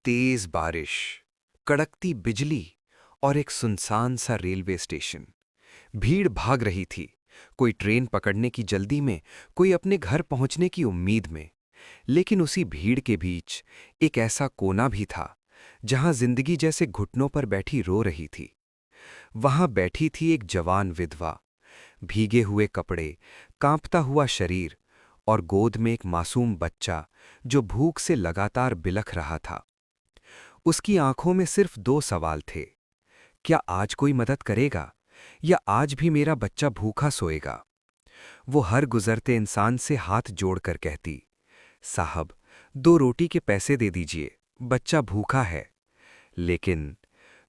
तेज बारिश, कड़कती बिजली और एक सुनसान सा रेलवे स्टेशन। भीड़ भाग रही थी, कोई ट्रेन पकड़ने की जल्दी में, कोई अपने घर पहुंचने की उम्मीद में। लेकिन उसी भीड़ के बीच एक ऐसा कोना भी था जहां जिंदगी जैसे घुटनों पर बैठी रो रही थी। वहां बैठी थी एक जवान विधवा, भीगे हुए कपड़े, कांपता हुआ शरीर और गोद में एक मासूम बच्चा जो भूख से लगातार बिलख रहा था। उसकी आंखों में सिर्फ दो सवाल थे, क्या आज कोई मदद करेगा या आज भी मेरा बच्चा भूखा सोएगा। वो हर गुजरते इंसान से हाथ जोड़कर कहती, साहब, 2 रोटी के पैसे दे दीजिए, बच्चा भूखा है। लेकिन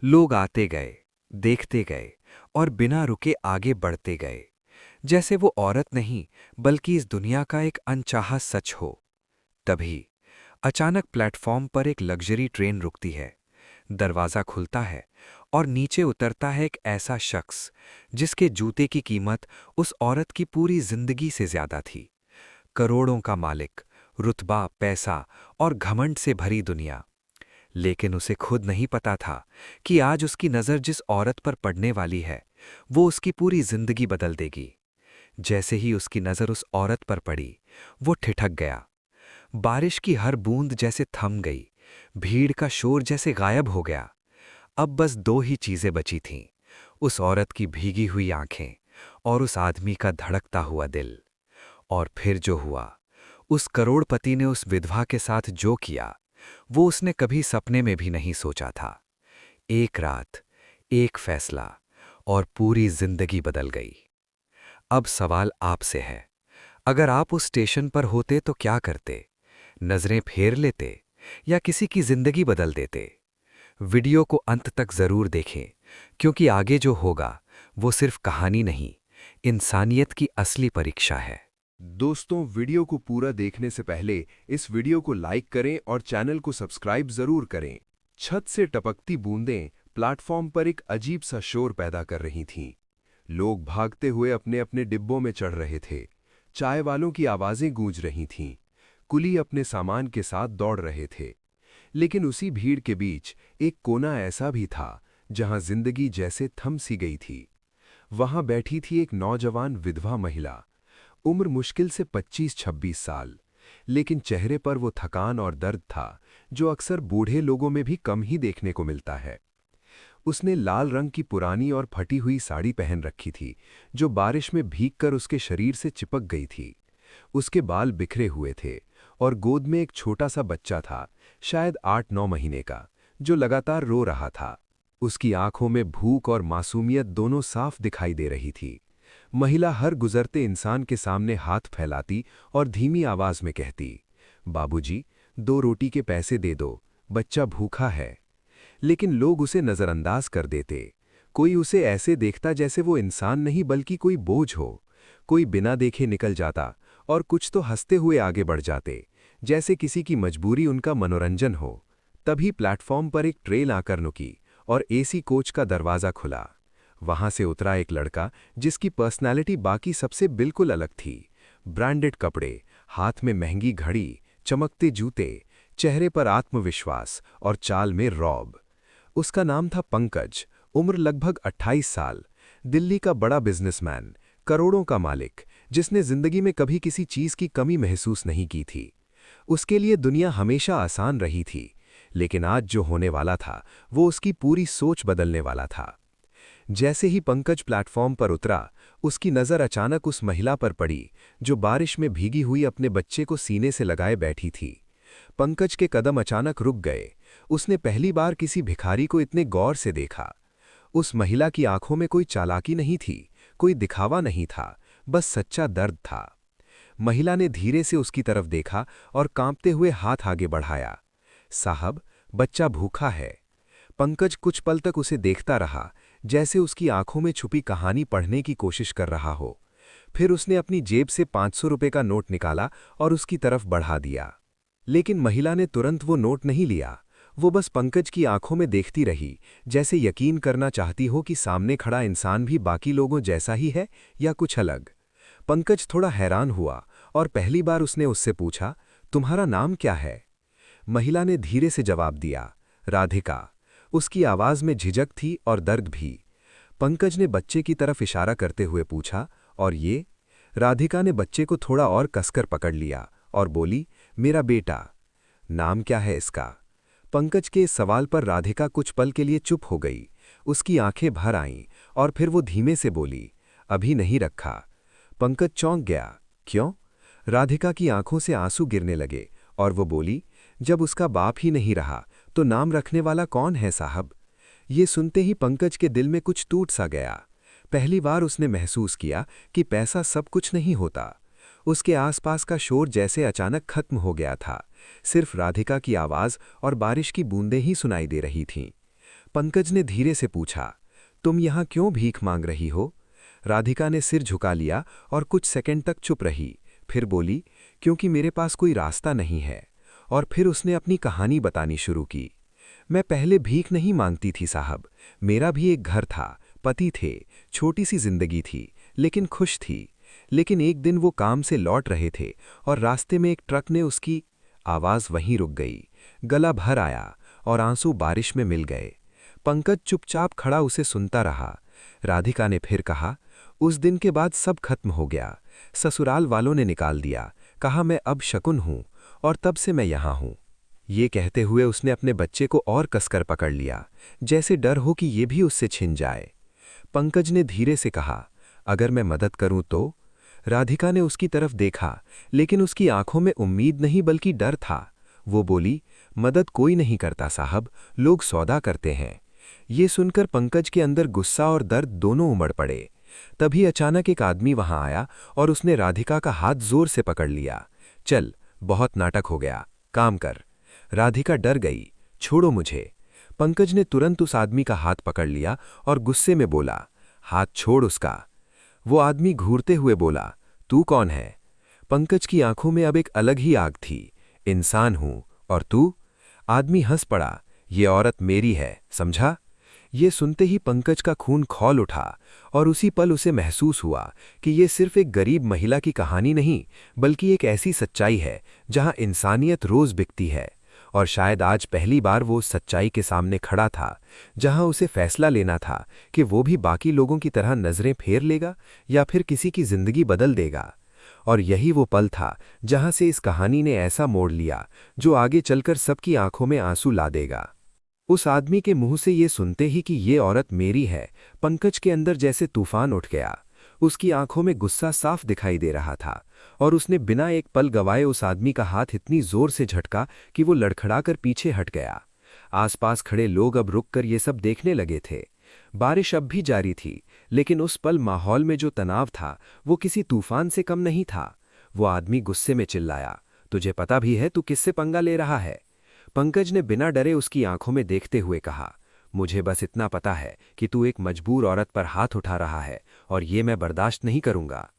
लोग आते गए, देखते गए और बिना रुके आगे बढ़ते गए, जैसे वो औरत नहीं बल्कि इस दुनिया का एक अनचाहा सच हो। तभी अचानक प्लेटफॉर्म पर एक लग्जरी ट्रेन रुकती है। दरवाज़ा खुलता है और नीचे उतरता है एक ऐसा शख्स जिसके जूते की कीमत उस औरत की पूरी जिंदगी से ज्यादा थी। करोड़ों का मालिक, रुतबा, पैसा और घमंड से भरी दुनिया। लेकिन उसे खुद नहीं पता था कि आज उसकी नज़र जिस औरत पर पड़ने वाली है वो उसकी पूरी जिंदगी बदल देगी। जैसे ही उसकी नज़र उस औरत पर पड़ी, वो ठिठक गया। बारिश की हर बूंद जैसे थम गई, भीड़ का शोर जैसे गायब हो गया। अब बस दो ही चीजें बची थीं, उस औरत की भीगी हुई आंखें और उस आदमी का धड़कता हुआ दिल। और फिर जो हुआ, उस करोड़पति ने उस विधवा के साथ जो किया, वो उसने कभी सपने में भी नहीं सोचा था। एक रात, एक फैसला और पूरी जिंदगी बदल गई। अब सवाल आपसे है, अगर आप उस स्टेशन पर होते तो क्या करते? नजरें फेर लेते या किसी की जिंदगी बदल देते? वीडियो को अंत तक जरूर देखें, क्योंकि आगे जो होगा वो सिर्फ कहानी नहीं, इंसानियत की असली परीक्षा है। दोस्तों, वीडियो को पूरा देखने से पहले इस वीडियो को लाइक करें और चैनल को सब्सक्राइब जरूर करें। छत से टपकती बूंदें प्लेटफॉर्म पर एक अजीब सा शोर पैदा कर रही थीं। लोग भागते हुए अपने अपने डिब्बों में चढ़ रहे थे। चाय वालों की आवाजें गूंज रही थीं। कुली अपने सामान के साथ दौड़ रहे थे। लेकिन उसी भीड़ के बीच एक कोना ऐसा भी था जहां जिंदगी जैसे थम सी गई थी। वहां बैठी थी एक नौजवान विधवा महिला, उम्र मुश्किल से 25-26 साल, लेकिन चेहरे पर वो थकान और दर्द था जो अक्सर बूढ़े लोगों में भी कम ही देखने को मिलता है। उसने लाल रंग की पुरानी और फटी हुई साड़ी पहन रखी थी जो बारिश में भीगकर उसके शरीर से चिपक गई थी। उसके बाल बिखरे हुए थे और गोद में एक छोटा सा बच्चा था, शायद 8-9 महीने का, जो लगातार रो रहा था। उसकी आंखों में भूख और मासूमियत दोनों साफ दिखाई दे रही थी। महिला हर गुजरते इंसान के सामने हाथ फैलाती और धीमी आवाज में कहती, बाबूजी, 2 रोटी के पैसे दे दो, बच्चा भूखा है। लेकिन लोग उसे नजरअंदाज कर देते। कोई उसे ऐसे देखता जैसे वो इंसान नहीं बल्कि कोई बोझ हो। कोई बिना देखे निकल जाता और कुछ तो हंसते हुए आगे बढ़ जाते, जैसे किसी की मजबूरी उनका मनोरंजन हो। तभी प्लेटफॉर्म पर एक ट्रेन आकर रुकी और एसी कोच का दरवाज़ा खुला। वहां से उतरा एक लड़का जिसकी पर्सनैलिटी बाकी सबसे बिल्कुल अलग थी। ब्रांडेड कपड़े, हाथ में महंगी घड़ी, चमकते जूते, चेहरे पर आत्मविश्वास और चाल में रौब। उसका नाम था पंकज, उम्र लगभग 28 साल, दिल्ली का बड़ा बिजनेसमैन, करोड़ों का मालिक, जिसने जिंदगी में कभी किसी चीज की कमी महसूस नहीं की थी। उसके लिए दुनिया हमेशा आसान रही थी, लेकिन आज जो होने वाला था वो उसकी पूरी सोच बदलने वाला था। जैसे ही पंकज प्लेटफॉर्म पर उतरा, उसकी नज़र अचानक उस महिला पर पड़ी जो बारिश में भीगी हुई अपने बच्चे को सीने से लगाए बैठी थी। पंकज के कदम अचानक रुक गए। उसने पहली बार किसी भिखारी को इतने गौर से देखा। उस महिला की आंखों में कोई चालाकी नहीं थी, कोई दिखावा नहीं था, बस सच्चा दर्द था। महिला ने धीरे से उसकी तरफ देखा और कांपते हुए हाथ आगे बढ़ाया। साहब, बच्चा भूखा है। पंकज कुछ पल तक उसे देखता रहा, जैसे उसकी आंखों में छुपी कहानी पढ़ने की कोशिश कर रहा हो। फिर उसने अपनी जेब से 500 रुपये का नोट निकाला और उसकी तरफ बढ़ा दिया। लेकिन महिला ने तुरंत वो नोट नहीं लिया। वो बस पंकज की आंखों में देखती रही, जैसे यकीन करना चाहती हो कि सामने खड़ा इंसान भी बाकी लोगों जैसा ही है या कुछ अलग। पंकज थोड़ा हैरान हुआ और पहली बार उसने उससे पूछा, तुम्हारा नाम क्या है? महिला ने धीरे से जवाब दिया, राधिका। उसकी आवाज में झिझक थी और दर्द भी। पंकज ने बच्चे की तरफ इशारा करते हुए पूछा, और ये? राधिका ने बच्चे को थोड़ा और कसकर पकड़ लिया और बोली, मेरा बेटा। नाम क्या है इसका? पंकज के इस सवाल पर राधिका कुछ पल के लिए चुप हो गई। उसकी आंखें भर आईं और फिर वो धीमे से बोली, अभी नहीं रखा। पंकज चौंक गया। क्यों? राधिका की आंखों से आंसू गिरने लगे और वो बोली, जब उसका बाप ही नहीं रहा तो नाम रखने वाला कौन है साहब? ये सुनते ही पंकज के दिल में कुछ टूट सा गया। पहली बार उसने महसूस किया कि पैसा सब कुछ नहीं होता। उसके आसपास का शोर जैसे अचानक खत्म हो गया था। सिर्फ राधिका की आवाज और बारिश की बूंदें ही सुनाई दे रही थीं। पंकज ने धीरे से पूछा, तुम यहाँ क्यों भीख मांग रही हो? राधिका ने सिर झुका लिया और कुछ सेकंड तक चुप रही, फिर बोली, क्योंकि मेरे पास कोई रास्ता नहीं है। और फिर उसने अपनी कहानी बतानी शुरू की। मैं पहले भीख नहीं मांगती थी साहब। मेरा भी एक घर था, पति थे, छोटी सी जिंदगी थी, लेकिन खुश थी। लेकिन एक दिन वो काम से लौट रहे थे और रास्ते में एक ट्रक ने उसकी आवाज वहीं रुक गई। गला भर आया और आंसू बारिश में मिल गए। पंकज चुपचाप खड़ा उसे सुनता रहा। राधिका ने फिर कहा, उस दिन के बाद सब खत्म हो गया। ससुराल वालों ने निकाल दिया, कहा मैं अब शकुन हूं और तब से मैं यहां हूं। ये कहते हुए उसने अपने बच्चे को और कसकर पकड़ लिया, जैसे डर हो कि ये भी उससे छिन जाए। पंकज ने धीरे से कहा, अगर मैं मदद करूं तो? राधिका ने उसकी तरफ देखा, लेकिन उसकी आंखों में उम्मीद नहीं बल्कि डर था। वो बोली, मदद कोई नहीं करता साहब, लोग सौदा करते हैं। ये सुनकर पंकज के अंदर गुस्सा और दर्द दोनों उमड़ पड़े। तभी अचानक एक आदमी वहां आया और उसने राधिका का हाथ जोर से पकड़ लिया। चल, बहुत नाटक हो गया, काम कर। राधिका डर गई, छोड़ो मुझे। पंकज ने तुरंत उस आदमी का हाथ पकड़ लिया और गुस्से में बोला, हाथ छोड़ उसका। वो आदमी घूरते हुए बोला, तू कौन है? पंकज की आंखों में अब एक अलग ही आग थी। इंसान हूं, और तू? आदमी हंस पड़ा, ये औरत मेरी है, समझा? ये सुनते ही पंकज का खून खौल उठा और उसी पल उसे महसूस हुआ कि ये सिर्फ एक गरीब महिला की कहानी नहीं, बल्कि एक ऐसी सच्चाई है जहां इंसानियत रोज बिकती है। और शायद आज पहली बार वो उस सच्चाई के सामने खड़ा था, जहां उसे फैसला लेना था कि वो भी बाकी लोगों की तरह नजरें फेर लेगा या फिर किसी की जिंदगी बदल देगा। और यही वो पल था जहां से इस कहानी ने ऐसा मोड़ लिया जो आगे चलकर सबकी आंखों में आंसू ला देगा। उस आदमी के मुंह से ये सुनते ही कि ये औरत मेरी है, पंकज के अंदर जैसे तूफान उठ गया। उसकी आंखों में गुस्सा साफ दिखाई दे रहा था और उसने बिना एक पल गवाए उस आदमी का हाथ इतनी जोर से झटका कि वो लड़खड़ाकर पीछे हट गया। आसपास खड़े लोग अब रुककर ये सब देखने लगे थे। बारिश अब भी जारी थी, लेकिन उस पल माहौल में जो तनाव था वो किसी तूफान से कम नहीं था। वो आदमी गुस्से में चिल्लाया, तुझे पता भी है तू किससे पंगा ले रहा है? पंकज ने बिना डरे उसकी आंखों में देखते हुए कहा, मुझे बस इतना पता है कि तू एक मजबूर औरत पर हाथ उठा रहा है और ये मैं बर्दाश्त नहीं करूंगा।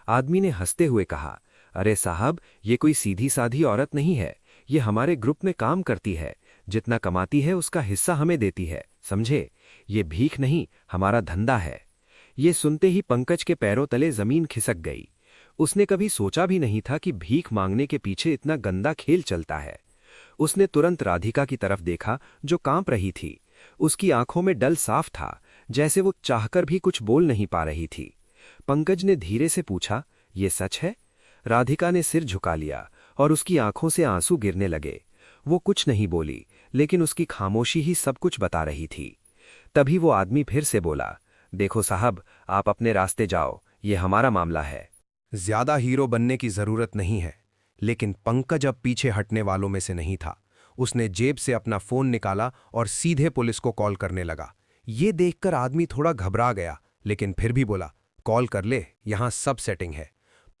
आदमी ने हंसते हुए कहा, अरे साहब, ये कोई सीधी साधी औरत नहीं है, ये हमारे ग्रुप में काम करती है, जितना कमाती है उसका हिस्सा हमें देती है, समझे? ये भीख नहीं, हमारा धंधा है। ये सुनते ही पंकज के पैरों तले जमीन खिसक गई। उसने कभी सोचा भी नहीं था कि भीख मांगने के पीछे इतना गंदा खेल चलता है। उसने तुरंत राधिका की तरफ देखा जो कांप रही थी। उसकी आंखों में डल साफ था, जैसे वो चाहकर भी कुछ बोल नहीं पा रही थी। पंकज ने धीरे से पूछा, ये सच है? राधिका ने सिर झुका लिया और उसकी आंखों से आंसू गिरने लगे। वो कुछ नहीं बोली, लेकिन उसकी खामोशी ही सब कुछ बता रही थी। तभी वो आदमी फिर से बोला, देखो साहब, आप अपने रास्ते जाओ, ये हमारा मामला है। ज्यादा हीरो बनने की जरूरत नहीं है। लेकिन पंकज अब पीछे हटने वालों में से नहीं था। उसने जेब से अपना फोन निकाला और सीधे पुलिस को कॉल करने लगा। ये देखकर आदमी थोड़ा घबरा गया, लेकिन फिर भी बोला, कॉल कर ले, यहां सब सेटिंग है।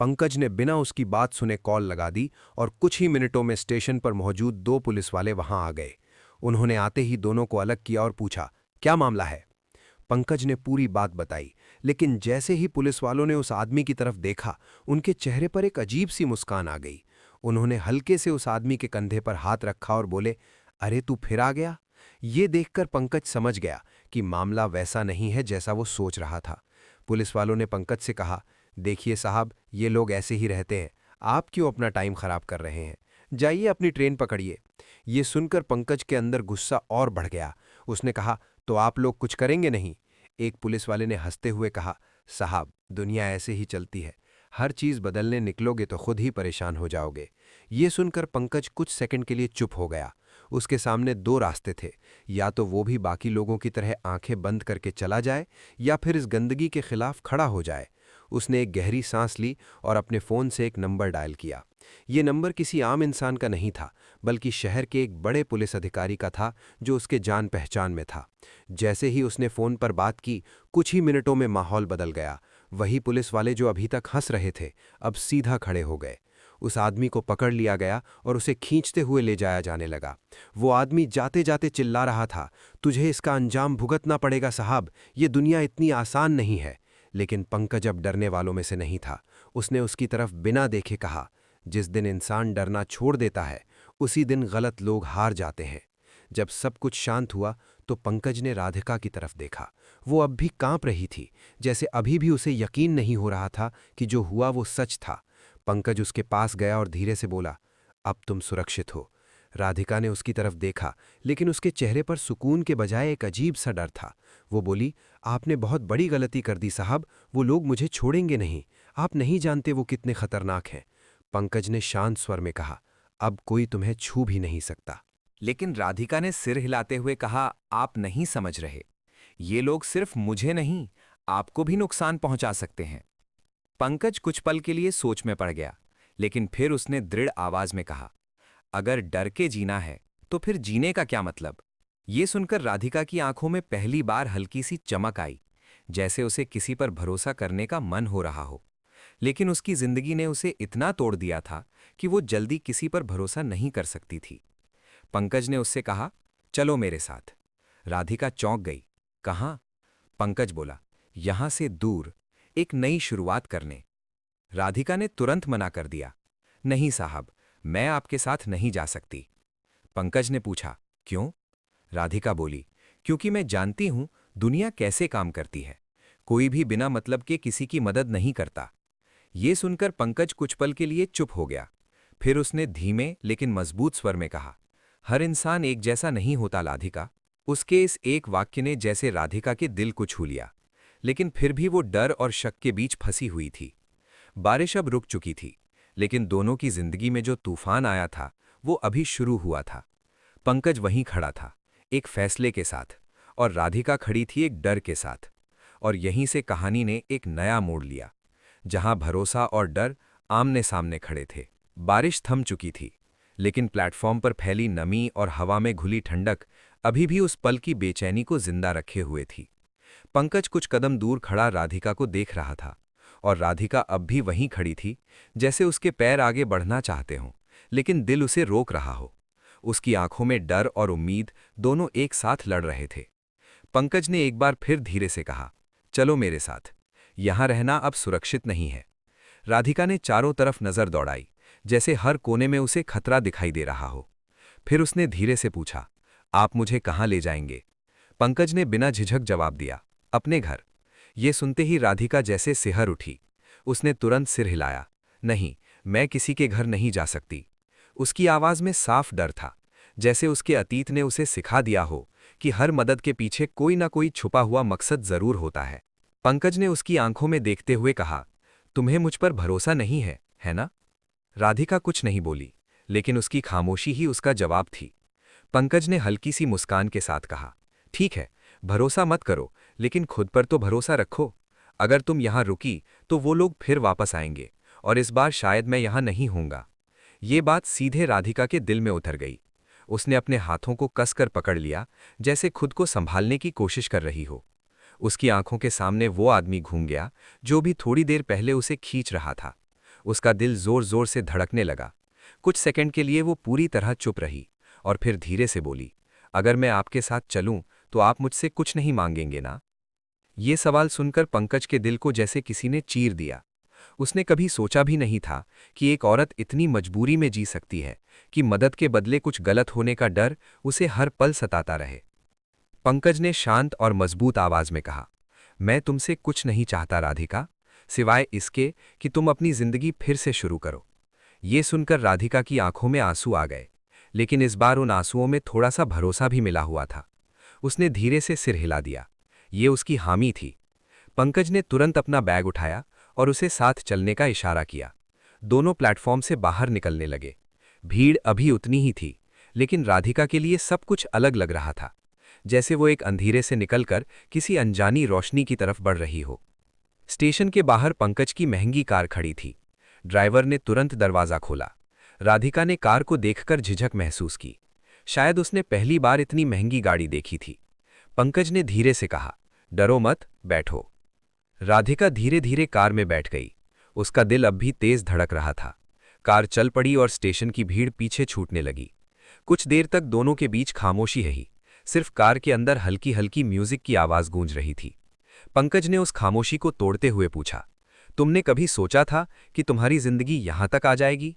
पंकज ने बिना उसकी बात सुने कॉल लगा दी और कुछ ही मिनटों में स्टेशन पर मौजूद 2 पुलिस वाले वहां आ गए। उन्होंने आते ही दोनों को अलग किया और पूछा, क्या मामला है? पंकज ने पूरी बात बताई, लेकिन जैसे ही पुलिस वालों ने उस आदमी की तरफ देखा, उनके चेहरे पर एक अजीब सी मुस्कान आ गई। उन्होंने हल्के से उस आदमी के कंधे पर हाथ रखा और बोले, अरे तू फिर आ गया? ये देखकर पंकज समझ गया कि मामला वैसा नहीं है जैसा वो सोच रहा था। पुलिस वालों ने पंकज से कहा, देखिए साहब, ये लोग ऐसे ही रहते हैं, आप क्यों अपना टाइम खराब कर रहे हैं? जाइए अपनी ट्रेन पकड़िए। ये सुनकर पंकज के अंदर गुस्सा और बढ़ गया। उसने कहा, तो आप लोग कुछ करेंगे नहीं? एक पुलिस वाले ने हंसते हुए कहा, साहब, दुनिया ऐसे ही चलती है। हर चीज बदलने निकलोगे तो खुद ही परेशान हो जाओगे। ये सुनकर पंकज कुछ सेकंड के लिए चुप हो गया। उसके सामने दो रास्ते थे, या तो वो भी बाकी लोगों की तरह आंखें बंद करके चला जाए, या फिर इस गंदगी के खिलाफ खड़ा हो जाए। उसने एक गहरी सांस ली और अपने फोन से एक नंबर डायल किया। ये नंबर किसी आम इंसान का नहीं था, बल्कि शहर के एक बड़े पुलिस अधिकारी का था, जो उसके जान पहचान में था। जैसे ही उसने फोन पर बात की, कुछ ही मिनटों में माहौल बदल गया। वही पुलिस वाले जो अभी तक हंस रहे थे, अब सीधा खड़े हो गए। उस आदमी को पकड़ लिया गया और उसे खींचते हुए ले जाया जाने लगा। वो आदमी जाते जाते चिल्ला रहा था, तुझे इसका अंजाम भुगतना पड़ेगा साहब, ये दुनिया इतनी आसान नहीं है। लेकिन पंकज अब डरने वालों में से नहीं था। उसने उसकी तरफ बिना देखे कहा, जिस दिन इंसान डरना छोड़ देता है, उसी दिन गलत लोग हार जाते हैं। जब सब कुछ शांत हुआ तो पंकज ने राधिका की तरफ देखा। वो अब भी कांप रही थी, जैसे अभी भी उसे यकीन नहीं हो रहा था कि जो हुआ वो सच था। पंकज उसके पास गया और धीरे से बोला, अब तुम सुरक्षित हो। राधिका ने उसकी तरफ देखा, लेकिन उसके चेहरे पर सुकून के बजाय एक अजीब सा डर था। वो बोली, आपने बहुत बड़ी गलती कर दी साहब, वो लोग मुझे छोड़ेंगे नहीं। आप नहीं जानते वो कितने खतरनाक हैं। पंकज ने शांत स्वर में कहा, अब कोई तुम्हें छू भी नहीं सकता। लेकिन राधिका ने सिर हिलाते हुए कहा, आप नहीं समझ रहे। ये लोग सिर्फ मुझे नहीं, आपको भी नुकसान पहुंचा सकते हैं। पंकज कुछ पल के लिए सोच में पड़ गया, लेकिन फिर उसने दृढ़ आवाज में कहा, अगर डर के जीना है तो फिर जीने का क्या मतलब? ये सुनकर राधिका की आंखों में पहली बार हल्की सी चमक आई, जैसे उसे किसी पर भरोसा करने का मन हो रहा हो। लेकिन उसकी जिंदगी ने उसे इतना तोड़ दिया था कि वो जल्दी किसी पर भरोसा नहीं कर सकती थी। पंकज ने उससे कहा, चलो मेरे साथ। राधिका चौंक गई। कहाँ? पंकज बोला, यहां से दूर, एक नई शुरुआत करने। राधिका ने तुरंत मना कर दिया, नहीं साहब, मैं आपके साथ नहीं जा सकती। पंकज ने पूछा, क्यों? राधिका बोली, क्योंकि मैं जानती हूं दुनिया कैसे काम करती है। कोई भी बिना मतलब के किसी की मदद नहीं करता। ये सुनकर पंकज कुछ पल के लिए चुप हो गया। फिर उसने धीमे लेकिन मजबूत स्वर में कहा, हर इंसान एक जैसा नहीं होता राधिका। उसके इस एक वाक्य ने जैसे राधिका के दिल को छू लिया, लेकिन फिर भी वो डर और शक के बीच फंसी हुई थी। बारिश अब रुक चुकी थी, लेकिन दोनों की जिंदगी में जो तूफान आया था वो अभी शुरू हुआ था। पंकज वहीं खड़ा था, एक फैसले के साथ, और राधिका खड़ी थी एक डर के साथ। और यहीं से कहानी ने एक नया मोड़ लिया, जहां भरोसा और डर आमने सामने खड़े थे। बारिश थम चुकी थी, लेकिन प्लेटफॉर्म पर फैली नमी और हवा में घुली ठंडक अभी भी उस पल की बेचैनी को जिंदा रखे हुए थी। पंकज कुछ कदम दूर खड़ा राधिका को देख रहा था, और राधिका अब भी वहीं खड़ी थी, जैसे उसके पैर आगे बढ़ना चाहते हों, लेकिन दिल उसे रोक रहा हो। उसकी आंखों में डर और उम्मीद दोनों एक साथ लड़ रहे थे। पंकज ने एक बार फिर धीरे से कहा, चलो मेरे साथ, यहां रहना अब सुरक्षित नहीं है। राधिका ने चारों तरफ नजर दौड़ाई, जैसे हर कोने में उसे खतरा दिखाई दे रहा हो। फिर उसने धीरे से पूछा, आप मुझे कहाँ ले जाएंगे? पंकज ने बिना झिझक जवाब दिया, अपने घर। ये सुनते ही राधिका जैसे सिहर उठी। उसने तुरंत सिर हिलाया, नहीं, मैं किसी के घर नहीं जा सकती। उसकी आवाज में साफ डर था, जैसे उसके अतीत ने उसे सिखा दिया हो कि हर मदद के पीछे कोई ना कोई छुपा हुआ मकसद जरूर होता है। पंकज ने उसकी आंखों में देखते हुए कहा, तुम्हें मुझ पर भरोसा नहीं है ना? राधिका कुछ नहीं बोली, लेकिन उसकी खामोशी ही उसका जवाब थी। पंकज ने हल्की सी मुस्कान के साथ कहा, ठीक है, भरोसा मत करो, लेकिन खुद पर तो भरोसा रखो। अगर तुम यहां रुकी तो वो लोग फिर वापस आएंगे, और इस बार शायद मैं यहां नहीं होऊंगा। ये बात सीधे राधिका के दिल में उतर गई। उसने अपने हाथों को कसकर पकड़ लिया, जैसे खुद को संभालने की कोशिश कर रही हो। उसकी आंखों के सामने वो आदमी घूम गया जो भी थोड़ी देर पहले उसे खींच रहा था। उसका दिल जोर जोर से धड़कने लगा। कुछ सेकंड के लिए वो पूरी तरह चुप रही, और फिर धीरे से बोली, अगर मैं आपके साथ चलूं तो आप मुझसे कुछ नहीं मांगेंगे ना? ये सवाल सुनकर पंकज के दिल को जैसे किसी ने चीर दिया। उसने कभी सोचा भी नहीं था कि एक औरत इतनी मजबूरी में जी सकती है कि मदद के बदले कुछ गलत होने का डर उसे हर पल सताता रहे। पंकज ने शांत और मजबूत आवाज में कहा, मैं तुमसे कुछ नहीं चाहता राधिका, सिवाय इसके कि तुम अपनी जिंदगी फिर से शुरू करो। ये सुनकर राधिका की आंखों में आंसू आ गए, लेकिन इस बार उन आंसुओं में थोड़ा सा भरोसा भी मिला हुआ था। उसने धीरे से सिर हिला दिया। ये उसकी हामी थी। पंकज ने तुरंत अपना बैग उठाया और उसे साथ चलने का इशारा किया। दोनों प्लेटफॉर्म से बाहर निकलने लगे। भीड़ अभी उतनी ही थी, लेकिन राधिका के लिए सब कुछ अलग लग रहा था, जैसे वो एक अंधेरे से निकलकर किसी अनजानी रोशनी की तरफ बढ़ रही हो। स्टेशन के बाहर पंकज की महंगी कार खड़ी थी। ड्राइवर ने तुरंत दरवाजा खोला। राधिका ने कार को देखकर झिझक महसूस की। शायद उसने पहली बार इतनी महंगी गाड़ी देखी थी। पंकज ने धीरे से कहा, डरो मत, बैठो। राधिका धीरे धीरे कार में बैठ गई। उसका दिल अब भी तेज धड़क रहा था। कार चल पड़ी और स्टेशन की भीड़ पीछे छूटने लगी। कुछ देर तक दोनों के बीच खामोशी रही। सिर्फ कार के अंदर हल्की हल्की म्यूजिक की आवाज गूंज रही थी। पंकज ने उस खामोशी को तोड़ते हुए पूछा, तुमने कभी सोचा था कि तुम्हारी जिंदगी यहां तक आ जाएगी?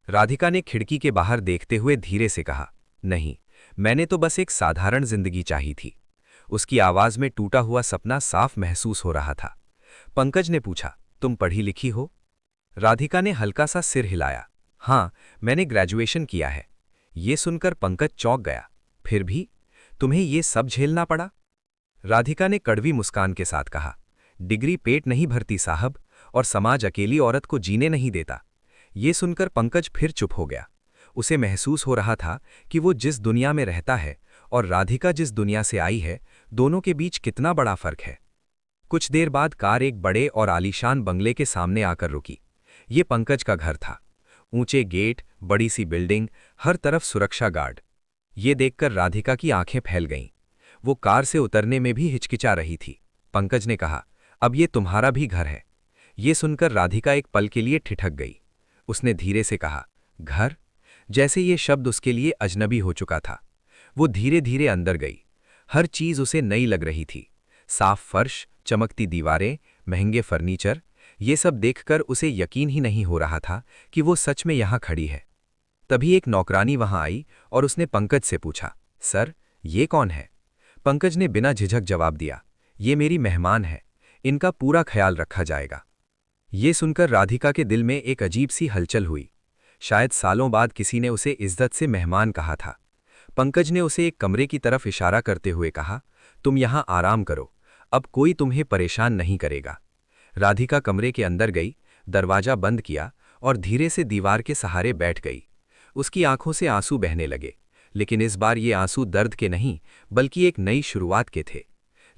राधिका ने खिड़की के बाहर देखते हुए धीरे से कहा, नहीं, मैंने तो बस एक साधारण जिंदगी चाही थी। उसकी आवाज में टूटा हुआ सपना साफ महसूस हो रहा था। पंकज ने पूछा, तुम पढ़ी लिखी हो? राधिका ने हल्का सा सिर हिलाया, हाँ, मैंने ग्रेजुएशन किया है। ये सुनकर पंकज चौंक गया। फिर भी तुम्हें ये सब झेलना पड़ा? राधिका ने कड़वी मुस्कान के साथ कहा, डिग्री पेट नहीं भरती साहब, और समाज अकेली औरत को जीने नहीं देता। ये सुनकर पंकज फिर चुप हो गया। उसे महसूस हो रहा था कि वो जिस दुनिया में रहता है और राधिका जिस दुनिया से आई है, दोनों के बीच कितना बड़ा फर्क है। कुछ देर बाद कार एक बड़े और आलीशान बंगले के सामने आकर रुकी। ये पंकज का घर था। ऊंचे गेट, बड़ी सी बिल्डिंग, हर तरफ सुरक्षा गार्ड। ये देखकर राधिका की आंखें फैल गईं। वो कार से उतरने में भी हिचकिचा रही थी। पंकज ने कहा, अब ये तुम्हारा भी घर है। ये सुनकर राधिका एक पल के लिए ठिठक गई। उसने धीरे से कहा, घर? जैसे ये शब्द उसके लिए अजनबी हो चुका था। वो धीरे धीरे अंदर गई। हर चीज उसे नई लग रही थी। साफ फर्श, चमकती दीवारें, महंगे फर्नीचर, ये सब देखकर उसे यकीन ही नहीं हो रहा था कि वो सच में यहां खड़ी है। तभी एक नौकरानी वहां आई और उसने पंकज से पूछा, सर, ये कौन है? पंकज ने बिना झिझक जवाब दिया, ये मेरी मेहमान है, इनका पूरा ख्याल रखा जाएगा। ये सुनकर राधिका के दिल में एक अजीब सी हलचल हुई। शायद सालों बाद किसी ने उसे इज्जत से मेहमान कहा था। पंकज ने उसे एक कमरे की तरफ इशारा करते हुए कहा, तुम यहां आराम करो, अब कोई तुम्हें परेशान नहीं करेगा। राधिका कमरे के अंदर गई, दरवाजा बंद किया और धीरे से दीवार के सहारे बैठ गई। उसकी आंखों से आंसू बहने लगे, लेकिन इस बार ये आंसू दर्द के नहीं बल्कि एक नई शुरुआत के थे।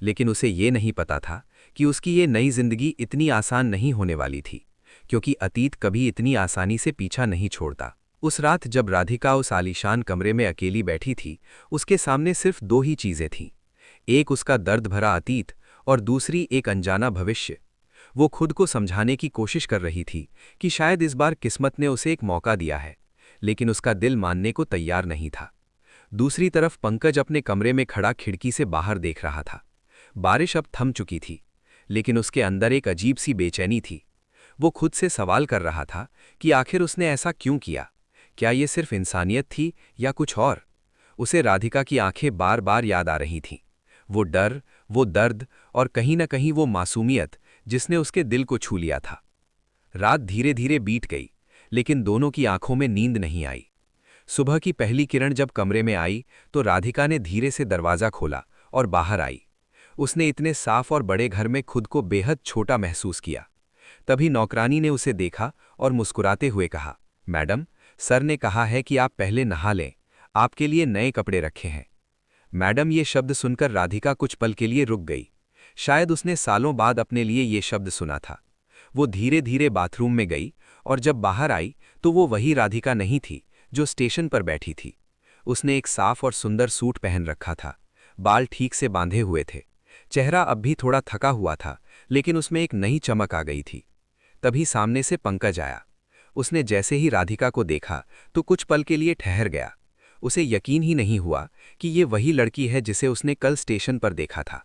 लेकिन उसे ये नहीं पता था कि उसकी ये नई जिंदगी इतनी आसान नहीं होने वाली थी, क्योंकि अतीत कभी इतनी आसानी से पीछा नहीं छोड़ता। उस रात जब राधिका उस आलीशान कमरे में अकेली बैठी थी, उसके सामने सिर्फ दो ही चीजें थीं, एक उसका दर्द भरा अतीत और दूसरी एक अनजाना भविष्य। वो खुद को समझाने की कोशिश कर रही थी कि शायद इस बार किस्मत ने उसे एक मौका दिया है, लेकिन उसका दिल मानने को तैयार नहीं था। दूसरी तरफ पंकज अपने कमरे में खड़ा खिड़की से बाहर देख रहा था। बारिश अब थम चुकी थी, लेकिन उसके अंदर एक अजीब सी बेचैनी थी। वो खुद से सवाल कर रहा था कि आखिर उसने ऐसा क्यों किया। क्या ये सिर्फ इंसानियत थी या कुछ और? उसे राधिका की आंखें बार बार याद आ रही थीं। वो डर, वो दर्द और कहीं न कहीं वो मासूमियत जिसने उसके दिल को छू लिया था। रात धीरे धीरे बीत गई, लेकिन दोनों की आंखों में नींद नहीं आई। सुबह की पहली किरण जब कमरे में आई तो राधिका ने धीरे से दरवाजा खोला और बाहर आई। उसने इतने साफ और बड़े घर में खुद को बेहद छोटा महसूस किया। तभी नौकरानी ने उसे देखा और मुस्कुराते हुए कहा, मैडम, सर ने कहा है कि आप पहले नहा लें, आपके लिए नए कपड़े रखे हैं। मैडम, ये शब्द सुनकर राधिका कुछ पल के लिए रुक गई। शायद उसने सालों बाद अपने लिए ये शब्द सुना था। वो धीरे धीरे बाथरूम में गई और जब बाहर आई तो वो वही राधिका नहीं थी जो स्टेशन पर बैठी थी। उसने एक साफ और सुंदर सूट पहन रखा था, बाल ठीक से बांधे हुए थे, चेहरा अब भी थोड़ा थका हुआ था, लेकिन उसमें एक नई चमक आ गई थी। तभी सामने से पंकज आया। उसने जैसे ही राधिका को देखा तो कुछ पल के लिए ठहर गया। उसे यकीन ही नहीं हुआ कि ये वही लड़की है जिसे उसने कल स्टेशन पर देखा था।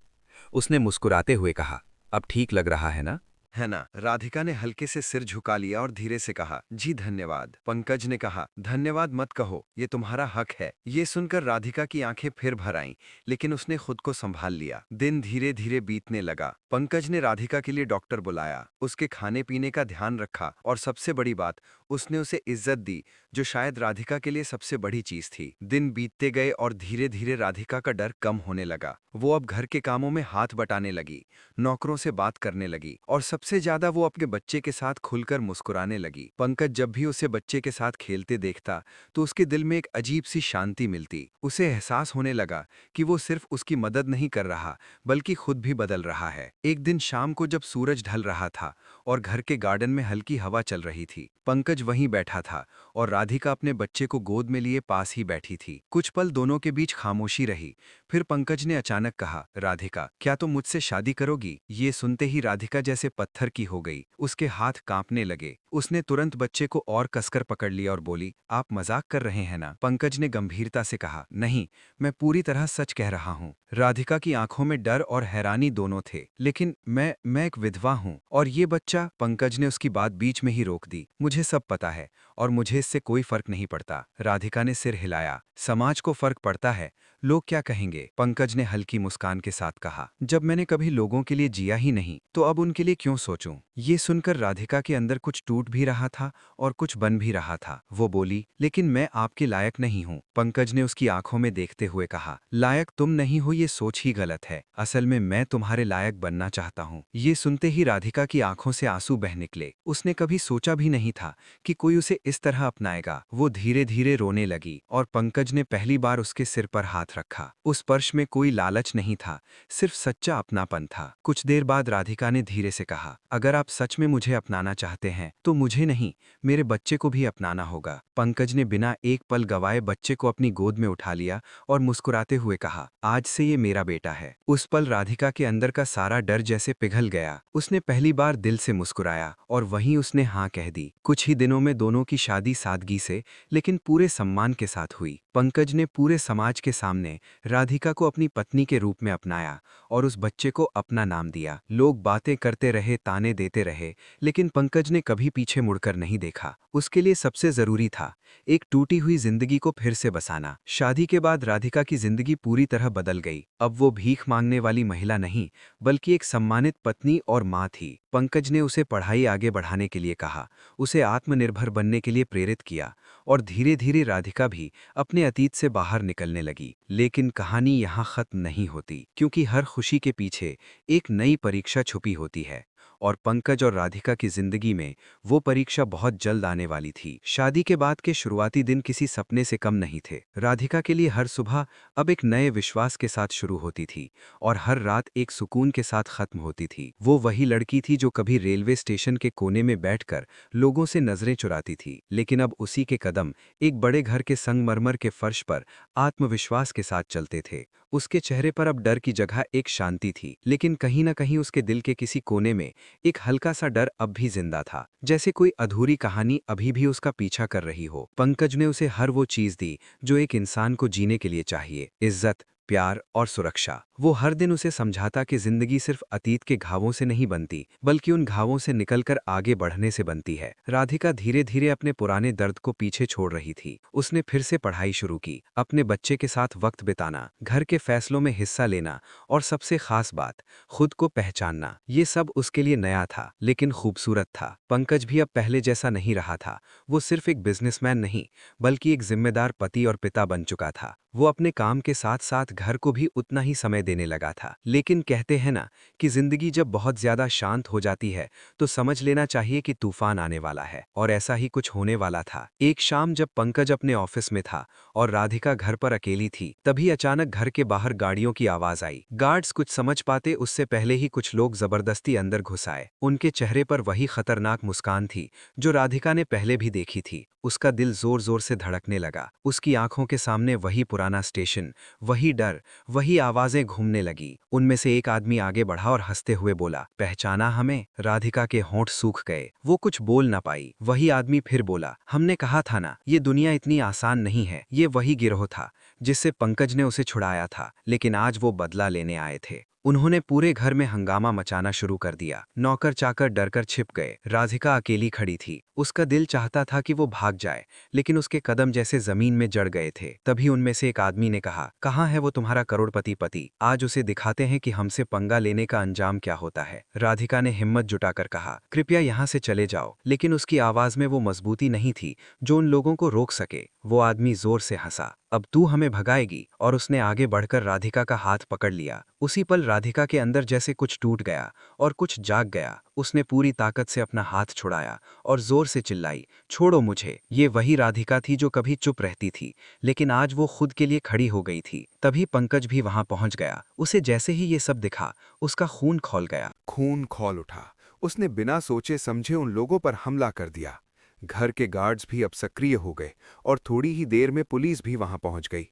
उसने मुस्कुराते हुए कहा, अब ठीक लग रहा है ना? है ना? राधिका ने हल्के से सिर झुका लिया और धीरे से कहा, जी धन्यवाद। पंकज ने कहा, धन्यवाद मत कहो, ये तुम्हारा हक है। ये सुनकर राधिका की आंखें फिर भर आईं, लेकिन उसने खुद को संभाल लिया। दिन धीरे धीरे बीतने लगा। पंकज ने राधिका के लिए डॉक्टर बुलाया, उसके खाने पीने का ध्यान रखा और सबसे बड़ी बात, उसने उसे इज्जत दी, जो शायद राधिका के लिए सबसे बड़ी चीज थी। दिन बीतते गए और धीरे धीरे राधिका का डर कम होने लगा। वो अब घर के कामों में हाथ बटाने लगी, नौकरों से बात करने लगी और सबसे ज्यादा वो अपने बच्चे के साथ खुलकर मुस्कुराने लगी। पंकज जब भी उसे बच्चे के साथ खेलते देखता तो उसके दिल में एक अजीब सी शांति मिलती। उसे एहसास होने लगा कि वो सिर्फ उसकी मदद नहीं कर रहा, बल्कि खुद भी बदल रहा है। एक दिन शाम को जब सूरज ढल रहा था और घर के गार्डन में हल्की हवा चल रही थी, पंकज वहीं बैठा था और राधिका अपने बच्चे को गोद में लिए पास ही बैठी थी। कुछ पल दोनों के बीच खामोशी रही। फिर पंकज ने अचानक कहा, राधिका, क्या तुम मुझसे शादी करोगी? ये सुनते ही राधिका जैसे पत्थर की हो गई, उसके हाथ कांपने लगे। उसने तुरंत बच्चे को और कसकर पकड़ लिया और बोली, आप मजाक कर रहे हैं ना? पंकज ने गंभीरता से कहा, नहीं, मैं पूरी तरह सच कह रहा हूँ। राधिका की आंखों में डर और हैरानी दोनों थे। लेकिन मैं एक विधवा हूँ और ये बच्चा। पंकज ने उसकी बात बीच में ही रोक दी। मुझे सब पता है और मुझे इससे कोई फर्क नहीं पड़ता। राधिका ने सिर हिलाया। समाज को फर्क पड़ता है, लोग क्या कहेंगे? पंकज ने हल्की मुस्कान के साथ कहा, जब मैंने कभी लोगों के लिए जिया ही नहीं तो अब उनके लिए क्यों सोचूं? ये सुनकर राधिका के अंदर कुछ टूट भी रहा था और कुछ बन भी रहा था। वो बोली, लेकिन मैं आपके लायक नहीं हूँ। पंकज ने उसकी आंखों में देखते हुए कहा, लायक तुम नहीं हो ये सोच ही गलत है। असल में मैं तुम्हारे लायक बनना चाहता हूँ। ये सुनते ही राधिका की आंखों से आंसू बह निकले। उसने कभी सोचा भी नहीं था कि कोई उसे इस तरह अपनाएगा। वो धीरे धीरे रोने लगी और पंकज ने पहली बार उसके सिर पर हाथ रखा। उस स्पर्श में कोई लालच नहीं था, सिर्फ सच्चा अपनापन था। कुछ देर बाद राधिका ने धीरे से कहा, अगर आप सच में मुझे अपनाना चाहते हैं तो मुझे नहीं, मेरे बच्चे को भी अपनाना होगा। पंकज ने बिना एक पल गवाए बच्चे को अपनी गोद में उठा लिया और मुस्कुराते हुए कहा, आज से ये मेरा बेटा है। उस पल राधिका के अंदर का सारा डर जैसे पिघल गया। उसने पहली बार दिल से मुस्कुराया और वहीं उसने हाँ कह दी। कुछ ही दिनों में दोनों की शादी सादगी से लेकिन पूरे सम्मान के साथ हुई। पंकज ने पूरे समाज के सामने राधिका को अपनी पत्नी के रूप में अपनाया और उस बच्चे को अपना नाम दिया। लोग बातें करते रहे, ताने देते रहे, लेकिन पंकज ने कभी पीछे मुड़कर नहीं देखा। उसके लिए सबसे जरूरी था एक टूटी हुई जिंदगी को फिर से बसाना। शादी के बाद राधिका की जिंदगी पूरी तरह बदल गई। अब वो भीख मांगने वाली महिला नहीं, बल्कि एक सम्मानित पत्नी और माँ थी। पंकज ने उसे पढ़ाई आगे बढ़ाने के लिए कहा, उसे आत्मनिर्भर बनने के लिए प्रेरित किया और धीरे धीरे राधिका भी अपने अतीत से बाहर निकलने लगी। लेकिन कहानी यहाँ खत्म नहीं होती, क्योंकि हर खुशी के पीछे एक नई परीक्षा छुपी होती है और पंकज और राधिका की जिंदगी में वो परीक्षा बहुत जल्द आने वाली थी। शादी के बाद के शुरुआती दिन किसी सपने से कम नहीं थे। राधिका के लिए हर सुबह अब एक नए विश्वास के साथ शुरू होती थी और हर रात एक सुकून के साथ खत्म होती थी। वो वही लड़की थी जो कभी रेलवे स्टेशन के कोने में बैठकर लोगों से नजरें चुराती थी, लेकिन अब उसी के कदम एक बड़े घर के संगमरमर के फर्श पर आत्मविश्वास के साथ चलते थे। उसके चेहरे पर अब डर की जगह एक शांति थी, लेकिन कहीं ना कहीं उसके दिल के किसी कोने में एक हल्का सा डर अब भी जिंदा था, जैसे कोई अधूरी कहानी अभी भी उसका पीछा कर रही हो। पंकज ने उसे हर वो चीज दी जो एक इंसान को जीने के लिए चाहिए, इज्जत, प्यार और सुरक्षा। वो हर दिन उसे समझाता कि जिंदगी सिर्फ अतीत के घावों से नहीं बनती, बल्कि उन घावों से निकलकर आगे बढ़ने से बनती है। राधिका धीरे धीरे अपने पुराने दर्द को पीछे छोड़ रही थी। उसने फिर से पढ़ाई शुरू की, अपने बच्चे के साथ वक्त बिताना, घर के फैसलों में हिस्सा लेना और सबसे खास बात, खुद को पहचानना। ये सब उसके लिए नया था, लेकिन खूबसूरत था। पंकज भी अब पहले जैसा नहीं रहा था। वो सिर्फ एक बिजनेसमैन नहीं, बल्कि एक जिम्मेदार पति और पिता बन चुका था। वो अपने काम के साथ साथ घर को भी उतना ही समय देने लगा था। लेकिन कहते हैं ना कि जिंदगी जब बहुत ज्यादा शांत हो जाती है तो समझ लेना चाहिए कि तूफान आने वाला है, और ऐसा ही कुछ होने वाला था। एक शाम जब पंकज अपने ऑफिस में था और राधिका घर पर अकेली थी, तभी अचानक घर के बाहर गाड़ियों की आवाज आई। गार्ड्स कुछ समझ पाते उससे पहले ही कुछ लोग जबरदस्ती अंदर घुस आए। उनके चेहरे पर वही खतरनाक मुस्कान थी जो राधिका ने पहले भी देखी थी। उसका दिल जोर जोर से धड़कने लगा। उसकी आंखों के सामने वही पुराना स्टेशन, वही डर, वही आवाजें घूमने लगी। उनमें से एक आदमी आगे बढ़ा और हंसते हुए बोला, पहचाना हमें? राधिका के होंठ सूख गए। वो कुछ बोल ना पाई। वही आदमी फिर बोला, हमने कहा था ना, ये दुनिया इतनी आसान नहीं है। ये वही गिरोह था जिससे पंकज ने उसे छुड़ाया था, लेकिन आज वो बदला लेने आए थे। उन्होंने पूरे घर में हंगामा मचाना शुरू कर दिया। नौकर चाकर डरकर छिप गए। राधिका अकेली खड़ी थी। उसका दिल चाहता था कि वो भाग जाए, लेकिन उसके कदम जैसे जमीन में जड़ गए थे। तभी उनमें से एक आदमी ने कहा, कहाँ है वो तुम्हारा करोड़पति पति? आज उसे दिखाते हैं कि हमसे पंगा लेने का अंजाम क्या होता है। राधिका ने हिम्मत जुटाकर कहा, कृपया यहाँ से चले जाओ। लेकिन उसकी आवाज में वो मजबूती नहीं थी जो उन लोगों को रोक सके। वो आदमी जोर से हंसा, अब तू हमें भगाएगी? और उसने आगे बढ़कर राधिका का हाथ पकड़ लिया। उसी पल राधिका के अंदर जैसे कुछ टूट गया और कुछ जाग गया। उसने पूरी ताकत से अपना हाथ छुड़ाया और जोर से चिल्लाई, छोड़ो मुझे। ये वही राधिका थी जो कभी चुप रहती थी, लेकिन आज वो खुद के लिए खड़ी हो गई थी। तभी पंकज भी वहां पहुंच गया। उसे जैसे ही ये सब दिखा, उसका खून खौल गया। खून खौल उठा। उसने बिना सोचे समझे उन लोगों पर हमला कर दिया। घर के गार्ड्स भी अब सक्रिय हो गए और थोड़ी ही देर में पुलिस भी वहां पहुंच गई।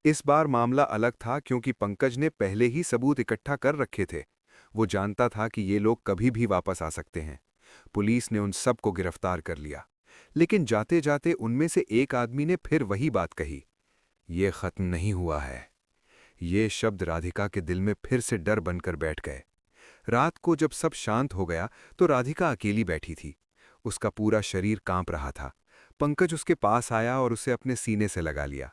इस बार मामला अलग था क्योंकि पंकज ने पहले ही सबूत इकट्ठा कर रखे थे। वो जानता था कि ये लोग कभी भी वापस आ सकते हैं। पुलिस ने उन सब को गिरफ्तार कर लिया। लेकिन जाते जाते उनमें से एक आदमी ने फिर वही बात कही, ये खत्म नहीं हुआ है। ये शब्द राधिका के दिल में फिर से डर बनकर बैठ गए। रात को जब सब शांत हो गया तो राधिका अकेली बैठी थी। उसका पूरा शरीर कांप रहा था। पंकज उसके पास आया और उसे अपने सीने से लगा लिया।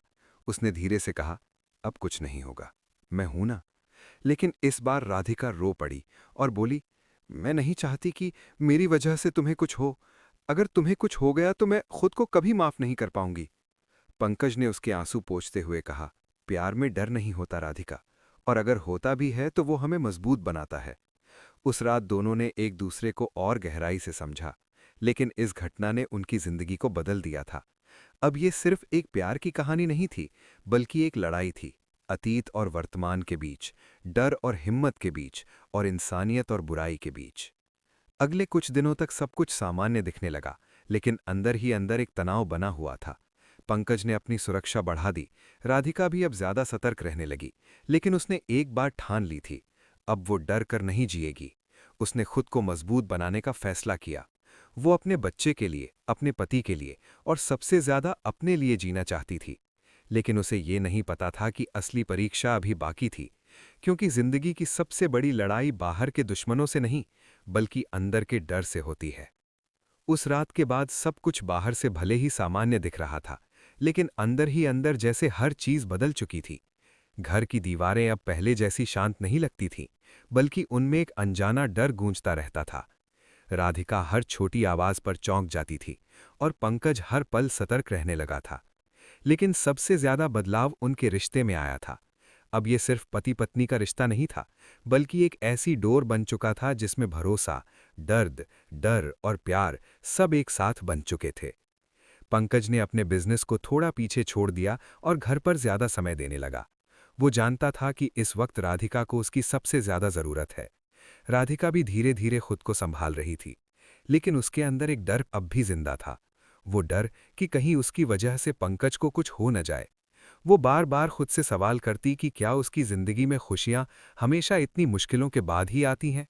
उसने धीरे से कहा, अब कुछ नहीं होगा, मैं हूं ना। लेकिन इस बार राधिका रो पड़ी और बोली, मैं नहीं चाहती कि मेरी वजह से तुम्हें कुछ हो। अगर तुम्हें कुछ हो गया तो मैं खुद को कभी माफ नहीं कर पाऊंगी। पंकज ने उसके आंसू पोंछते हुए कहा, प्यार में डर नहीं होता राधिका, और अगर होता भी है तो वो हमें मजबूत बनाता है। उस रात दोनों ने एक दूसरे को और गहराई से समझा, लेकिन इस घटना ने उनकी जिंदगी को बदल दिया था। अब ये सिर्फ एक प्यार की कहानी नहीं थी, बल्कि एक लड़ाई थी, अतीत और वर्तमान के बीच, डर और हिम्मत के बीच, और इंसानियत और बुराई के बीच। अगले कुछ दिनों तक सब कुछ सामान्य दिखने लगा, लेकिन अंदर ही अंदर एक तनाव बना हुआ था। पंकज ने अपनी सुरक्षा बढ़ा दी। राधिका भी अब ज्यादा सतर्क रहने लगी, लेकिन उसने एक बार ठान ली थी, अब वो डर कर नहीं जिएगी। उसने खुद को मजबूत बनाने का फैसला किया। वो अपने बच्चे के लिए, अपने पति के लिए और सबसे ज्यादा अपने लिए जीना चाहती थी। लेकिन उसे ये नहीं पता था कि असली परीक्षा अभी बाकी थी, क्योंकि जिंदगी की सबसे बड़ी लड़ाई बाहर के दुश्मनों से नहीं, बल्कि अंदर के डर से होती है। उस रात के बाद सब कुछ बाहर से भले ही सामान्य दिख रहा था, लेकिन अंदर ही अंदर जैसे हर चीज बदल चुकी थी। घर की दीवारें अब पहले जैसी शांत नहीं लगती थीं, बल्कि उनमें एक अनजाना डर गूंजता रहता था। राधिका हर छोटी आवाज पर चौंक जाती थी और पंकज हर पल सतर्क रहने लगा था। लेकिन सबसे ज्यादा बदलाव उनके रिश्ते में आया था। अब ये सिर्फ पति पत्नी का रिश्ता नहीं था, बल्कि एक ऐसी डोर बन चुका था जिसमें भरोसा, दर्द, डर और प्यार सब एक साथ बन चुके थे। पंकज ने अपने बिजनेस को थोड़ा पीछे छोड़ दिया और घर पर ज्यादा समय देने लगा। वो जानता था कि इस वक्त राधिका को उसकी सबसे ज्यादा जरूरत है। राधिका भी धीरे धीरे खुद को संभाल रही थी, लेकिन उसके अंदर एक डर अब भी जिंदा था। वो डर कि कहीं उसकी वजह से पंकज को कुछ हो न जाए। वो बार बार खुद से सवाल करती कि क्या उसकी जिंदगी में खुशियां हमेशा इतनी मुश्किलों के बाद ही आती हैं।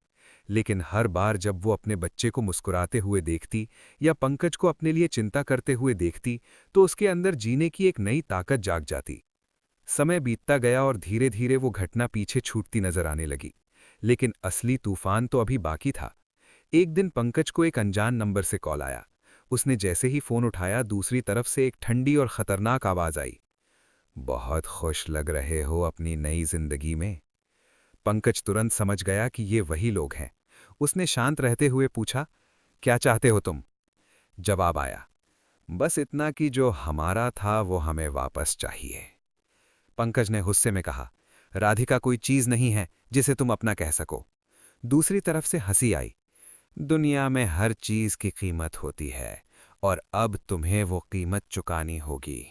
लेकिन हर बार जब वो अपने बच्चे को मुस्कुराते हुए देखती या पंकज को अपने लिए चिंता करते हुए देखती, तो उसके अंदर जीने की एक नई ताकत जाग जाती। समय बीतता गया और धीरे धीरे वो घटना पीछे छूटती नजर आने लगी, लेकिन असली तूफान तो अभी बाकी था। एक दिन पंकज को एक अनजान नंबर से कॉल आया। उसने जैसे ही फोन उठाया, दूसरी तरफ से एक ठंडी और खतरनाक आवाज आई, बहुत खुश लग रहे हो अपनी नई जिंदगी में। पंकज तुरंत समझ गया कि ये वही लोग हैं। उसने शांत रहते हुए पूछा, क्या चाहते हो तुम? जवाब आया, बस इतना कि जो हमारा था वो हमें वापस चाहिए। पंकज ने गुस्से में कहा, राधिका कोई चीज नहीं है जिसे तुम अपना कह सको। दूसरी तरफ से हंसी आई, दुनिया में हर चीज की कीमत होती है और अब तुम्हें वो कीमत चुकानी होगी।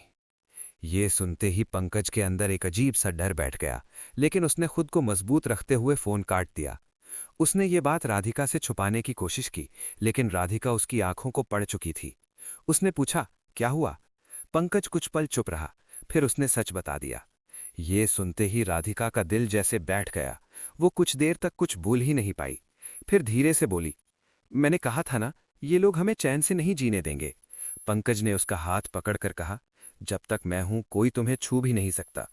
ये सुनते ही पंकज के अंदर एक अजीब सा डर बैठ गया, लेकिन उसने खुद को मजबूत रखते हुए फोन काट दिया। उसने ये बात राधिका से छुपाने की कोशिश की, लेकिन राधिका उसकी आंखों को पढ़ चुकी थी। उसने पूछा, क्या हुआ? पंकज कुछ पल चुप रहा, फिर उसने सच बता दिया। ये सुनते ही राधिका का दिल जैसे बैठ गया। वो कुछ देर तक कुछ बोल ही नहीं पाई। फिर धीरे से बोली, मैंने कहा था ना, ये लोग हमें चैन से नहीं जीने देंगे। पंकज ने उसका हाथ पकड़कर कहा, जब तक मैं हूं कोई तुम्हें छू भी नहीं सकता।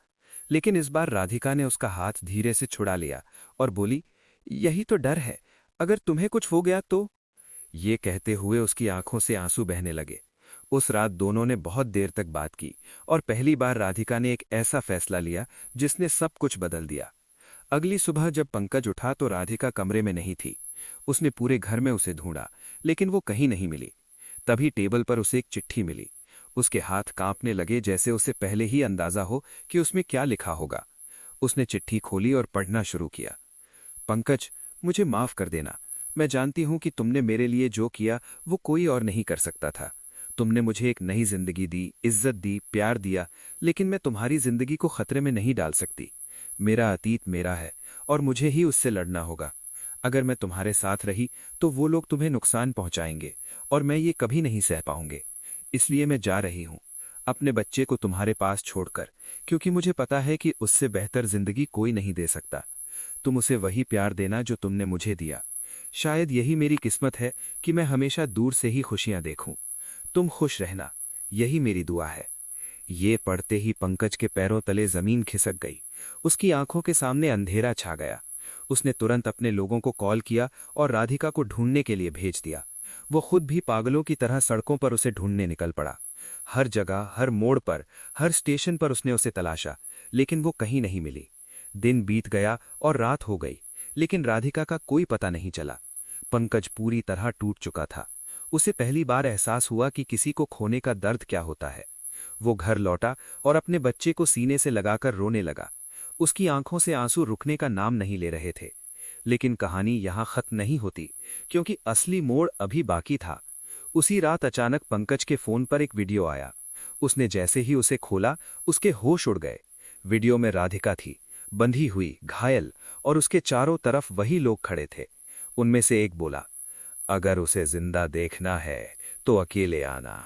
लेकिन इस बार राधिका ने उसका हाथ धीरे से छुड़ा लिया और बोली, यही तो डर है, अगर तुम्हें कुछ हो गया तो। ये कहते हुए उसकी आंखों से आंसू बहने लगे। उस रात दोनों ने बहुत देर तक बात की और पहली बार राधिका ने एक ऐसा फैसला लिया जिसने सब कुछ बदल दिया। अगली सुबह जब पंकज उठा तो राधिका कमरे में नहीं थी। उसने पूरे घर में उसे ढूंढा, लेकिन वो कहीं नहीं मिली। तभी टेबल पर उसे एक चिट्ठी मिली। उसके हाथ कांपने लगे, जैसे उसे पहले ही अंदाजा हो कि उसमें क्या लिखा होगा। उसने चिट्ठी खोली और पढ़ना शुरू किया। पंकज, मुझे माफ कर देना। मैं जानती हूं कि तुमने मेरे लिए जो किया वो कोई और नहीं कर सकता था। तुमने मुझे एक नई जिंदगी दी, इज्जत दी, प्यार दिया, लेकिन मैं तुम्हारी जिंदगी को खतरे में नहीं डाल सकती। मेरा अतीत मेरा है और मुझे ही उससे लड़ना होगा। अगर मैं तुम्हारे साथ रही तो वो लोग तुम्हें नुकसान पहुंचाएंगे और मैं ये कभी नहीं सह पाऊंगी। इसलिए मैं जा रही हूं, अपने बच्चे को तुम्हारे पास छोड़कर, क्योंकि मुझे पता है कि उससे बेहतर जिंदगी कोई नहीं दे सकता। तुम उसे वही प्यार देना जो तुमने मुझे दिया। शायद यही मेरी किस्मत है कि मैं हमेशा दूर से ही खुशियां देखूं। तुम खुश रहना, यही मेरी दुआ है। ये पढ़ते ही पंकज के पैरों तले जमीन खिसक गई। उसकी आंखों के सामने अंधेरा छा गया। उसने तुरंत अपने लोगों को कॉल किया और राधिका को ढूंढने के लिए भेज दिया। वो खुद भी पागलों की तरह सड़कों पर उसे ढूंढने निकल पड़ा। हर जगह, हर मोड़ पर, हर स्टेशन पर उसने उसे तलाशा, लेकिन वो कहीं नहीं मिली। दिन बीत गया और रात हो गई, लेकिन राधिका का कोई पता नहीं चला। पंकज पूरी तरह टूट चुका था। उसे पहली बार एहसास हुआ कि किसी को खोने का दर्द क्या होता है। वो घर लौटा और अपने बच्चे को सीने से लगाकर रोने लगा। उसकी आंखों से आंसू रुकने का नाम नहीं ले रहे थे। लेकिन कहानी यहां खत्म नहीं होती, क्योंकि असली मोड़ अभी बाकी था। उसी रात अचानक पंकज के फोन पर एक वीडियो आया। उसने जैसे ही उसे खोला, उसके होश उड़ गए। वीडियो में राधिका थी, बंधी हुई, घायल, और उसके चारों तरफ वही लोग खड़े थे। उनमें से एक बोला, अगर उसे जिंदा देखना है तो अकेले आना।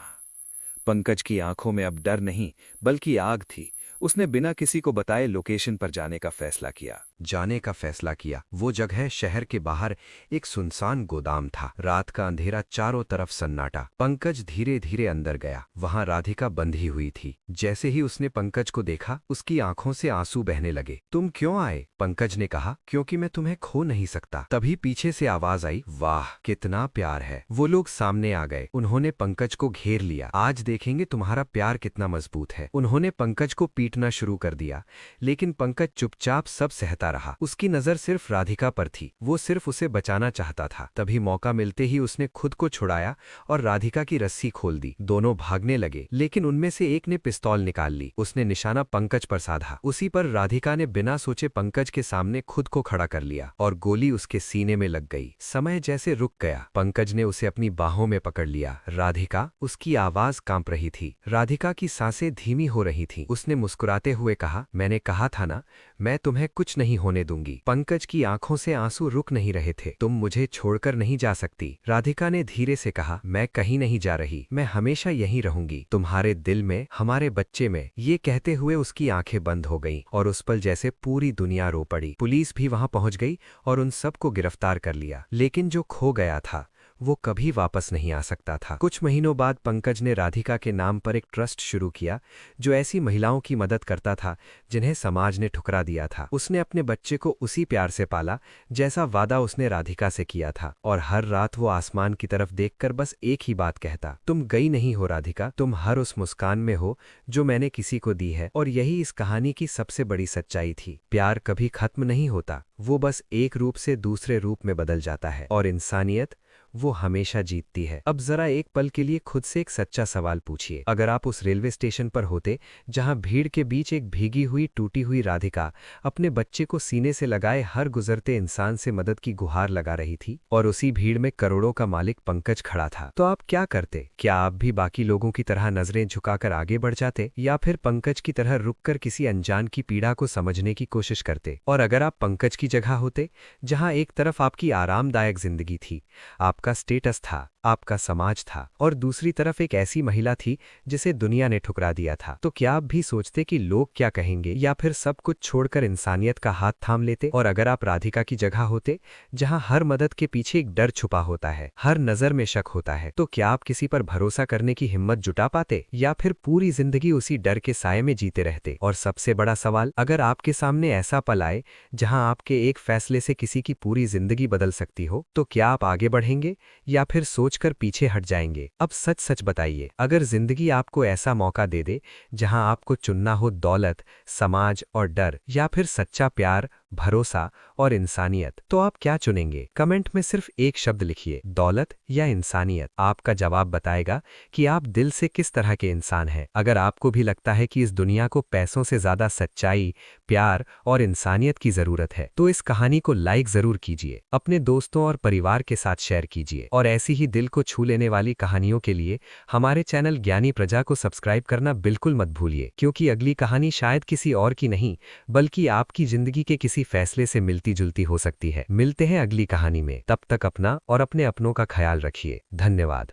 पंकज की आंखों में अब डर नहीं, बल्कि आग थी। उसने बिना किसी को बताए लोकेशन पर जाने का फैसला किया। वो जगह शहर के बाहर एक सुनसान गोदाम था। रात का अंधेरा, चारों तरफ सन्नाटा। पंकज धीरे धीरे अंदर गया। वहां राधिका बंधी हुई थी। जैसे ही उसने पंकज को देखा, उसकी आंखों से आंसू बहने लगे। तुम क्यों आए? पंकज ने कहा, क्योंकि मैं तुम्हें खो नहीं सकता। तभी पीछे से आवाज आई, वाह कितना प्यार है। वो लोग सामने आ गए। उन्होंने पंकज को घेर लिया। आज देखेंगे तुम्हारा प्यार कितना मजबूत है। उन्होंने पंकज को पीटना शुरू कर दिया, लेकिन पंकज चुपचाप सब सहता रहा। उसकी नजर सिर्फ राधिका पर थी। वो सिर्फ उसे बचाना चाहता था। तभी मौका मिलते ही उसने खुद को छुड़ाया और राधिका की रस्सी खोल दी। दोनों भागने लगे, लेकिन उनमें से एक ने पिस्तौल निकाल ली। उसने निशाना पंकज पर साधा। उसी पर राधिका ने बिना सोचे पंकज के सामने खुद को खड़ा कर लिया और गोली उसके सीने में लग गई। समय जैसे रुक गया। पंकज ने उसे अपनी बाहों में पकड़ लिया। राधिका, उसकी आवाज कांप रही थी। राधिका की सांसें धीमी हो रही थीं। उसने मुस्कुराते हुए कहा, मैंने कहा था ना, मैं तुम्हें कुछ नहीं होने दूंगी। पंकज की आंखों से आंसू रुक नहीं रहे थे। तुम मुझे छोड़कर नहीं जा सकती। राधिका ने धीरे से कहा, मैं कहीं नहीं जा रही, मैं हमेशा यहीं रहूंगी, तुम्हारे दिल में, हमारे बच्चे में। ये कहते हुए उसकी आंखें बंद हो गईं और उस पल जैसे पूरी दुनिया रो पड़ी। पुलिस भी वहां पहुंच गई और उन सबको गिरफ्तार कर लिया। लेकिन जो खो गया था वो कभी वापस नहीं आ सकता था। कुछ महीनों बाद पंकज ने राधिका के नाम पर एक ट्रस्ट शुरू किया, जो ऐसी महिलाओं की मदद करता था जिन्हें समाज ने ठुकरा दिया था। उसने अपने बच्चे को उसी प्यार से पाला जैसा वादा उसने राधिका से किया था, और हर रात वो आसमान की तरफ देखकर बस एक ही बात कहता, तुम गई नहीं हो राधिका, तुम हर उस मुस्कान में हो जो मैंने किसी को दी है। और यही इस कहानी की सबसे बड़ी सच्चाई थी। प्यार कभी खत्म नहीं होता, वो बस एक रूप से दूसरे रूप में बदल जाता है, और इंसानियत वो हमेशा जीतती है। अब जरा एक पल के लिए खुद से एक सच्चा सवाल पूछिए, अगर आप उस रेलवे स्टेशन पर होते जहां भीड़ के बीच एक भीगी हुई, टूटी हुई राधिका अपने बच्चे को सीने से लगाए हर गुजरते इंसान से मदद की गुहार लगा रही थी, और उसी भीड़ में करोड़ों का मालिक पंकज खड़ा था, तो आप क्या करते? क्या आप भी बाकी लोगों की तरह नजरें झुकाकर आगे बढ़ जाते, या फिर पंकज की तरह रुककर किसी अनजान की पीड़ा को समझने की कोशिश करते? और अगर आप पंकज की जगह होते, जहां एक तरफ आपकी आरामदायक जिंदगी थी, आपका स्टेटस था, आपका समाज था, और दूसरी तरफ एक ऐसी महिला थी जिसे दुनिया ने ठुकरा दिया था। तो क्या आप भी सोचते कि लोग क्या कहेंगे, या फिर सब कुछ छोड़कर इंसानियत का हाथ थाम लेते? और अगर आप राधिका की जगह होते, जहां हर मदद के पीछे एक डर छुपा होता है, हर नजर में शक होता है, तो क्या आप किसी पर भरोसा करने की हिम्मत जुटा पाते, या फिर पूरी जिंदगी उसी डर के साये में जीते रहते? और सबसे बड़ा सवाल, अगर आपके सामने ऐसा पल आए जहां आपके एक फैसले से किसी की पूरी जिंदगी बदल सकती हो, तो क्या आप आगे बढ़ेंगे या फिर सोचकर पीछे हट जाएंगे? अब सच सच बताइए, अगर जिंदगी आपको ऐसा मौका दे दे जहां आपको चुनना हो दौलत, समाज और डर, या फिर सच्चा प्यार, भरोसा और इंसानियत, तो आप क्या चुनेंगे? कमेंट में सिर्फ एक शब्द लिखिए, दौलत या इंसानियत। आपका जवाब बताएगा कि आप दिल से किस तरह के इंसान हैं। अगर आपको भी लगता है कि इस दुनिया को पैसों से ज्यादा सच्चाई, प्यार और इंसानियत की जरूरत है, तो इस कहानी को लाइक जरूर कीजिए, अपने दोस्तों और परिवार के साथ शेयर कीजिए, और ऐसी ही दिल को छू लेने वाली कहानियों के लिए हमारे चैनल ज्ञानी प्रजा को सब्सक्राइब करना बिल्कुल मत भूलिए, क्योंकि अगली कहानी शायद किसी और की नहीं, बल्कि आपकी जिंदगी के किसी फैसले से मिलती जुलती हो सकती है। मिलते हैं अगली कहानी में, तब तक अपना और अपने अपनों का ख्याल रखिए। धन्यवाद।